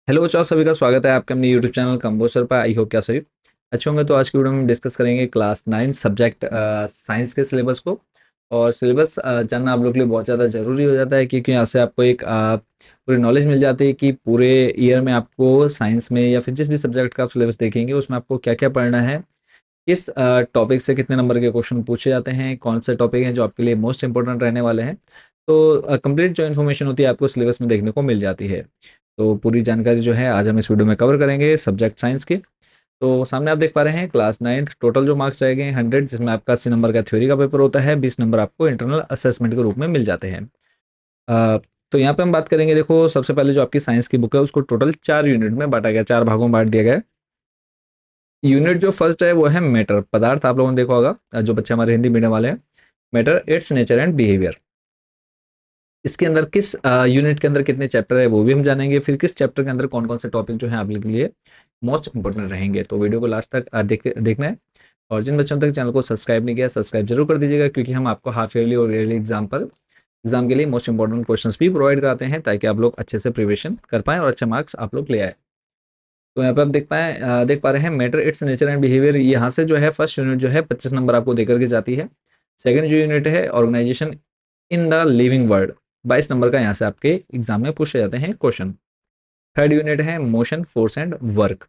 Hello बच्चों, सभी का स्वागत है आपके अपने यूट्यूब चैनल कंपोजर पर। आई होप क्या सभी अच्छे होंगे। तो आज की वीडियो में डिस्कस करेंगे क्लास 9 सब्जेक्ट साइंस के सिलेबस को। और सिलेबस जानना आप लोग के लिए बहुत ज़्यादा ज़रूरी हो जाता है, क्योंकि यहाँ से आपको एक पूरी नॉलेज मिल जाती है कि पूरे ईयर में आपको साइंस में या फिर जिस भी सब्जेक्ट का आप सिलेबस देखेंगे उसमें आपको क्या क्या पढ़ना है, किस टॉपिक से कितने नंबर के क्वेश्चन पूछे जाते हैं, कौन से टॉपिक हैं जो आपके लिए मोस्ट इंपॉर्टेंट रहने वाले हैं। तो कंप्लीट जो इन्फॉर्मेशन होती है आपको सिलेबस में देखने को मिल जाती है। तो पूरी जानकारी जो है आज हम इस वीडियो में कवर करेंगे सब्जेक्ट साइंस की। तो सामने आप देख पा रहे हैं क्लास 9th टोटल जो मार्क्स रहेंगे 100, जिसमें आपका 80 नंबर का थ्योरी का पेपर होता है, 20 नंबर आपको इंटरनल असेसमेंट के रूप में मिल जाते हैं। अ, तो यहाँ पे हम बात करेंगे। देखो, सबसे पहले जो आपकी साइंस की बुक है उसको टोटल 4 यूनिट में बांटा गया, 4 भागों में बांट दिया गया है। यूनिट जो फर्स्ट है वो है मैटर, पदार्थ। आप लोगों ने देखा होगा, जो बच्चे हमारे हिंदी मीडियम वाले हैं, matter, it's nature and behaviour. इसके अंदर किस यूनिट के अंदर कितने चैप्टर है वो भी हम जानेंगे। फिर किस चैप्टर के अंदर कौन कौन से टॉपिक जो है आप लोगों के लिए मोस्ट इंपॉर्टेंट रहेंगे। तो वीडियो को लास्ट तक देखना है। और जिन बच्चों तक चैनल को सब्सक्राइब नहीं किया, सब्सक्राइब जरूर कर दीजिएगा, क्योंकि हम आपको हाफ ईयरली और ईयरली एग्जाम के लिए मोस्ट इंपॉर्टेंट क्वेश्चंस भी प्रोवाइड कराते हैं, ताकि आप लोग अच्छे से प्रिपरेशन कर पाएं और अच्छे मार्क्स आप लोग ले आए। तो यहाँ पे आप देख पा रहे हैं matter, it's nature and behaviour. यहाँ से जो है फर्स्ट यूनिट जो है 25 नंबर आपको देकर के जाती है। सेकंड जो यूनिट है organization in the living world, 22 number का यहाँ से आपके एग्जाम में पूछे जाते हैं क्वेश्चन। थर्ड यूनिट है मोशन, फोर्स एंड वर्क।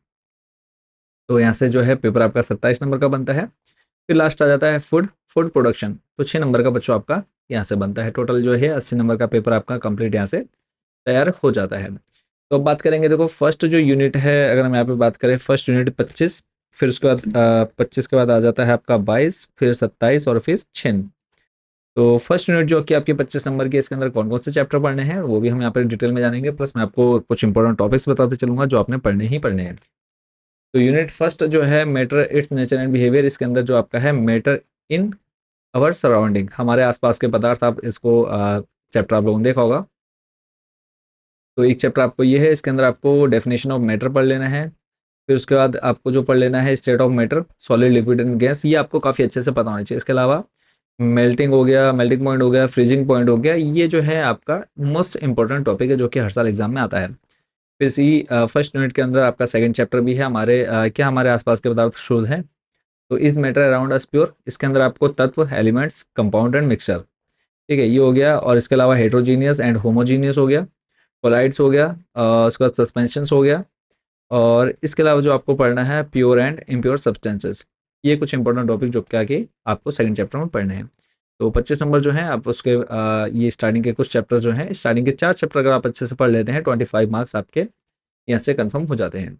तो यहाँ से जो है पेपर आपका 27 नंबर का बनता है। फिर लास्ट आ जाता है फूड फूड प्रोडक्शन, तो 6 नंबर का बच्चों आपका यहाँ से बनता है। टोटल जो है 80 नंबर का पेपर आपका कंप्लीट यहाँ से तैयार हो जाता है। तो अब बात करेंगे। देखो, फर्स्ट जो यूनिट है, अगर हम यहाँ पे बात करें, फर्स्ट यूनिट 25, फिर उसके बाद 25 के बाद आ जाता है आपका 22, फिर 27 और फिर 6। तो फर्स्ट यूनिट जो कि आपके 25 नंबर की, इसके अंदर कौन कौन से चैप्टर पढ़ने हैं वो भी हम यहाँ पर डिटेल में जानेंगे। प्लस मैं आपको कुछ इंपॉर्टेंट टॉपिक्स बताते चलूंगा जो आपने पढ़ने ही पढ़ने हैं। तो यूनिट फर्स्ट जो है matter, it's nature and behaviour, इसके अंदर जो आपका है मैटर इन अवर सराउंडिंग, हमारे आसपास के पदार्थ, आप इसको चैप्टर आप लोगों ने देखा होगा। तो एक चैप्टर आपको ये है, इसके अंदर आपको डेफिनेशन ऑफ मैटर पढ़ लेना है। फिर उसके बाद आपको जो पढ़ लेना है state of matter, solid, liquid and gas, ये आपको काफ़ी अच्छे से पता होना चाहिए। इसके अलावा मेल्टिंग हो गया, मेल्टिंग पॉइंट हो गया, फ्रीजिंग पॉइंट हो गया, ये जो है आपका मोस्ट इंपॉर्टेंट टॉपिक है जो कि हर साल एग्जाम में आता है। फिर इसी फर्स्ट यूनिट के अंदर आपका सेकंड चैप्टर भी है, क्या हमारे आसपास के पदार्थ शुद्ध हैं। तो is matter around us pure, इसके अंदर आपको तत्व, एलिमेंट्स, कंपाउंड एंड मिक्सचर, ठीक है, ये हो गया। और इसके अलावा हेट्रोजीनियस एंड होमोजीनियस हो गया, कोलाइड्स हो गया, उसके बाद सस्पेंशंस हो गया। और इसके अलावा जो आपको पढ़ना है प्योर एंड इम्प्योर सब्सटेंसेस, ये कुछ इंपॉर्टेंट टॉपिक जो क्या कि आपको सेकंड चैप्टर में पढ़ने हैं। तो 25 नंबर जो है आप उसके ये स्टार्टिंग के कुछ चैप्टर्स जो हैं, स्टार्टिंग के 4 चैप्टर अगर आप अच्छे से पढ़ लेते हैं, 25 मार्क्स आपके यहाँ से कंफर्म हो जाते हैं।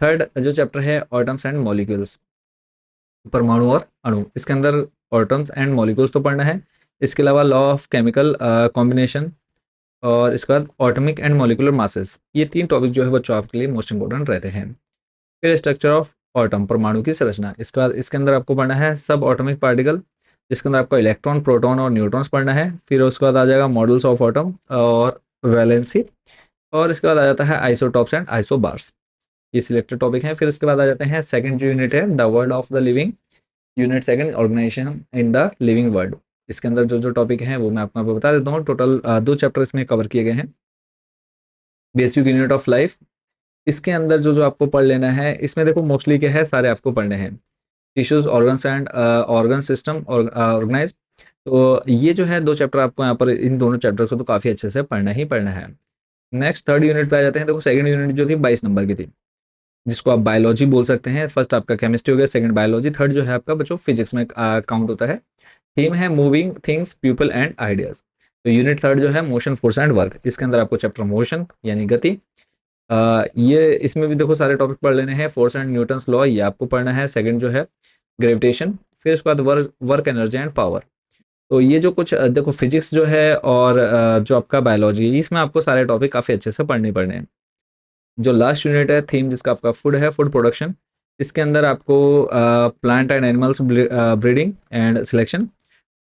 थर्ड जो चैप्टर है ऑटम्स एंड मॉलिक्यूल्स, परमाणु और अणु, इसके अंदर ऑटम्स एंड मॉलिक्यूल्स तो पढ़ना है। इसके अलावा लॉ ऑफ केमिकल कॉम्बिनेशन, और इसके बाद ऑटमिक एंड मॉलिकुलर मासेस, ये 3 टॉपिक जो है बच्चों आपके लिए मोस्ट इंपॉर्टेंट रहते हैं। फिर स्ट्रक्चर ऑफ ऑटम, परमाणु की संरचना, इसके बाद इसके अंदर आपको पढ़ना है सब ऑटोमिक पार्टिकल, जिसके अंदर आपको इलेक्ट्रॉन, प्रोटॉन और न्यूट्रॉन्स पढ़ना है। फिर उसके बाद आ जाएगा मॉडल्स ऑफ ऑटम और वैलेंसी, और इसके बाद आ जाता है आइसोटॉप्स एंड आइसोबार्स, ये सिलेक्टेड टॉपिक हैं। फिर इसके बाद आ जाते हैं सेकंड जो यूनिट है the world of the living, unit second organization in the living world. इसके अंदर जो जो टॉपिक हैं वो मैं आपको बता देता हूँ। टोटल 2 चैप्टर इसमें कवर किए गए हैं। बेसिक यूनिट ऑफ लाइफ, इसके अंदर जो जो आपको पढ़ लेना है, इसमें देखो मोस्टली क्या है, सारे आपको पढ़ने हैं। Tissues, organs and organ system और ऑर्गेनाइज, तो ये जो है 2 चैप्टर आपको यहाँ पर, इन दोनों चैप्टर्स को तो काफ़ी अच्छे से पढ़ना ही पढ़ना है। नेक्स्ट थर्ड यूनिट पे आ जाते हैं। देखो, सेकंड यूनिट जो थी 22 नंबर की थी, जिसको आप बायोलॉजी बोल सकते हैं। फर्स्ट आपका केमिस्ट्री हो गया, सेकंड बायोलॉजी, थर्ड जो है आपका बच्चों फिजिक्स में काउंट होता है। थीम है moving things, people and ideas. तो यूनिट थर्ड जो है मोशन, फोर्स एंड वर्क, इसके अंदर आपको चैप्टर मोशन यानी गति, ये इसमें भी देखो सारे टॉपिक पढ़ लेने हैं। फोर्स एंड न्यूटन्स लॉ, ये आपको पढ़ना है। सेकंड जो है ग्रेविटेशन, फिर उसके बाद वर्क एनर्जी एंड पावर। तो ये जो कुछ देखो फिजिक्स जो है और जो आपका बायोलॉजी, इसमें आपको सारे टॉपिक काफ़ी अच्छे से पढ़ने पड़ने हैं। जो लास्ट यूनिट है थीम, जिसका आपका फूड है, फूड प्रोडक्शन, इसके अंदर आपको plant and animals breeding and selection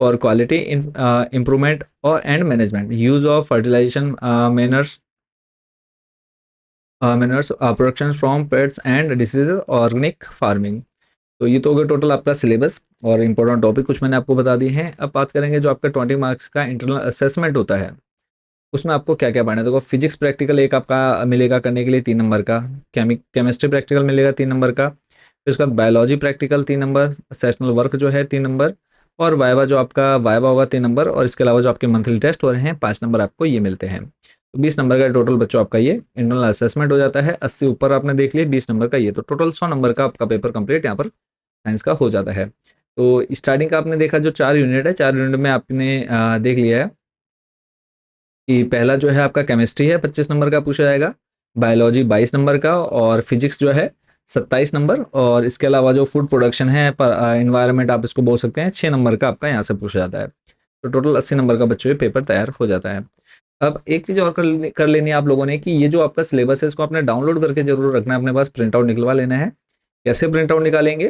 और क्वालिटी इम्प्रूवमेंट और and management, use of fertilization manures, production from pests and disease, organic farming. तो ये तो हो गया टोटल आपका सिलेबस और इंपॉर्टेंट टॉपिक कुछ मैंने आपको बता दिए हैं। अब बात करेंगे जो आपका 20 मार्क्स का इंटरनल असेसमेंट होता है। उसमें आपको क्या-क्या पढ़ना है? देखो फिजिक्स प्रैक्टिकल एक आपका मिलेगा करने के लिए 3 नंबर का, केमिस्ट्री प्रैक्टिकल मिलेगा 3 नंबर का, फिर उसके बाद biology practical 3 number, sessional work जो है 3 नंबर और वाइवा जो आपका वाइवा होगा 3 नंबर और इसके अलावा जो आपके मंथली टेस्ट हो रहे हैं 5 नंबर आपको ये मिलते हैं। तो 20 नंबर का टोटल बच्चों आपका ये इंटरनल असेसमेंट हो जाता है, 80 ऊपर आपने देख लिया 20 नंबर का ये, तो टोटल 100 नंबर का आपका पेपर कंप्लीट यहाँ पर साइंस का हो जाता है। तो स्टार्टिंग का आपने देखा जो 4 यूनिट है, 4 यूनिट में आपने देख लिया है कि पहला जो है आपका केमिस्ट्री है 25 नंबर का पूछा जाएगा, बायोलॉजी 22 नंबर का और फिजिक्स जो है 27 नंबर और इसके अलावा जो फूड प्रोडक्शन है एनवायरनमेंट आप इसको बोल सकते हैं 6 नंबर का आपका यहाँ से पूछा जाता है। तो टोटल 80 नंबर का बच्चों ये पेपर तैयार हो जाता है। अब एक चीज़ और कर लेनी है आप लोगों ने कि ये जो आपका सिलेबस है इसको आपने डाउनलोड करके जरूर रखना है अपने पास, प्रिंट आउट निकलवा लेना है। कैसे प्रिंट आउट निकालेंगे?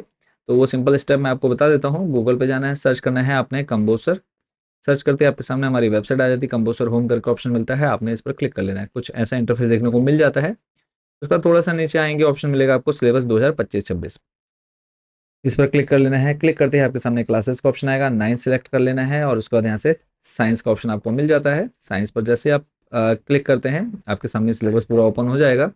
तो वो सिंपल स्टेप मैं आपको बता देता हूँ। गूगल पे जाना है, सर्च करना है आपने कंबोसर, सर्च करते ही आपके सामने हमारी वेबसाइट आ जाती है, कंपोजर होम करके ऑप्शन मिलता है, आपने इस पर क्लिक कर लेना है। कुछ ऐसा इंटरफेस देखने को मिल जाता है। उसका थोड़ा सा नीचे आएंगे ऑप्शन मिलेगा आपको सिलेबस 2025-26, इस पर क्लिक कर लेना है। क्लिक करते ही आपके सामने क्लासेस का ऑप्शन आएगा, 9 सेलेक्ट कर लेना है और उसके बाद यहाँ से साइंस का ऑप्शन आपको मिल जाता है। साइंस पर जैसे आप क्लिक करते हैं आपके सामने सिलेबस पूरा ओपन हो जाएगा।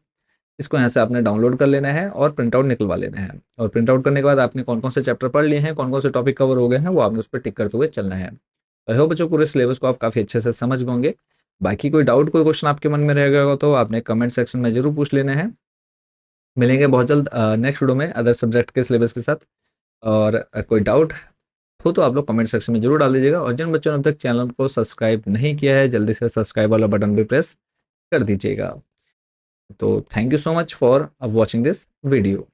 इसको यहाँ से आपने डाउनलोड कर लेना है और प्रिंट आउट निकलवा लेना है और प्रिंट आउट करने के बाद आपने कौन कौन से चैप्टर पढ़ लिए हैं, कौन कौन से टॉपिक कवर हो गए हैं, वो आपने उस पर टिक करते हुए चलना है। आई होप बच्चों पूरे सिलेबस को आप काफ़ी अच्छे से समझ गए होंगे। बाकी कोई डाउट, कोई क्वेश्चन आपके मन में रह गया हो तो आपने कमेंट सेक्शन में जरूर पूछ लेना है। मिलेंगे बहुत जल्द नेक्स्ट वीडियो में अदर सब्जेक्ट के सिलेबस के साथ। और कोई डाउट हो तो आप लोग कमेंट सेक्शन में जरूर डाल दीजिएगा और जिन बच्चों ने अब तक चैनल को सब्सक्राइब नहीं किया है जल्दी से सब्सक्राइब वाला बटन भी प्रेस कर दीजिएगा। तो thank you so much for watching this video.